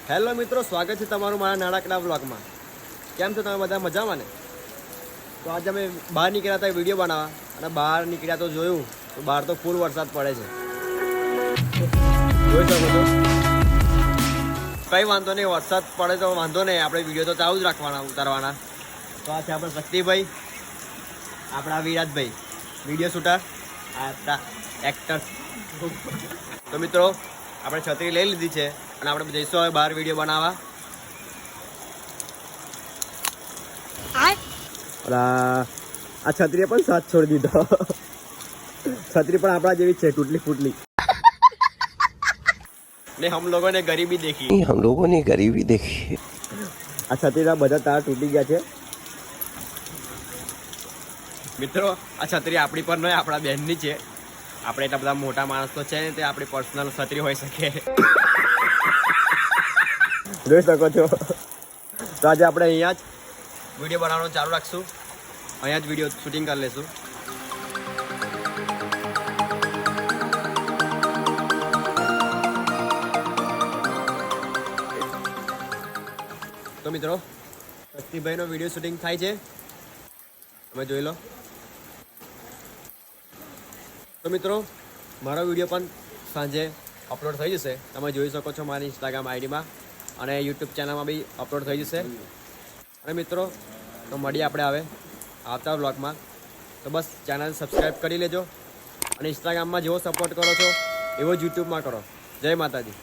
Hello મિત્રો, સ્વાગત છે તમારું મારા નાણાકીય બ્લોગમાં. કેમ છો તમે બધા? મજામાં ને? તો આજે અમે બહાર નીકળ્યા હતા વિડીયો બનાવવા, અને બહાર નીકળ્યા તો જોયું તો બહાર તો ફૂલ વરસાદ પડે છે. જોઈ શકો છો. કંઈ વાંધો નહીં, વરસાદ પડે તો વાંધો નહીં, આપણે વિડીયો તો ચાલુ જ રાખવાના, ઉતારવાના. તો આ છે આપણે શક્તિભાઈ, આપણા વિરાજભાઈ વિડીયો શૂટર, આપણા એક્ટર. તો મિત્રો આપણે છત્રી લઈ લીધી છે અને આપણે જઈશું હવે બહાર વિડીયો બનાવવા. આ છત્રીએ પણ સાથ છોડી દીધો. છત્રી પણ આપણા જેવી છે, તૂટલી ફૂટલી. ને હમ લોગો ને ગરીબી દેખી. આ છત્રીના બધા તાર તૂટી ગયા છે. મિત્રો આ છત્રી આપણી પર નહીં, આપણા બહેનની છે. આપણે એટલા બધા મોટા માણસ તો છે ને, તે આપણી પર્સનલ છત્રી હોઈ શકે. જોઈ શકો છો. તો આજે આપણે અહીંયા જ વિડીયો બનાવવાનું ચાલુ રાખશું, અહીંયા જ વિડીયો શૂટિંગ કરી લઈશું. તો મિત્રો શક્તિભાઈનો વિડીયો શૂટિંગ થાય છે, તમે જોઈ લો. તો મિત્રો મારો વિડીયો પણ સાંજે અપલોડ થઈ જશે, તમે જોઈ શકો છો મારી ઇન્સ્ટાગ્રામ આઈડીમાં, અને યુટ્યુબ ચેનલમાં બી અપલોડ થઈ જશે. અને મિત્રો તો મળીએ આપણે હવે આવતા બ્લોગમાં. તો બસ ચેનલ સબસ્ક્રાઈબ કરી લેજો, અને ઇન્સ્ટાગ્રામમાં જેવો સપોર્ટ કરો છો એવો જ યુટ્યુબમાં કરો. જય માતાજી.